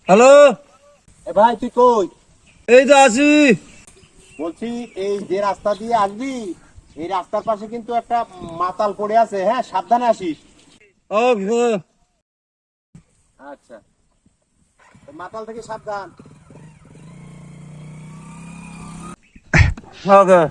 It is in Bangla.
হ্যালো, ভাই তুই কই? এই তো আছি। বলছি এই যে রাস্তা দিয়ে আসবি, এই রাস্তার পাশে কিন্তু একটা মাতাল পড়ে আছে, হ্যাঁ সাবধানে আসিস। ওকে। আচ্ছা, মাতাল থেকে সাবধান। ওকে।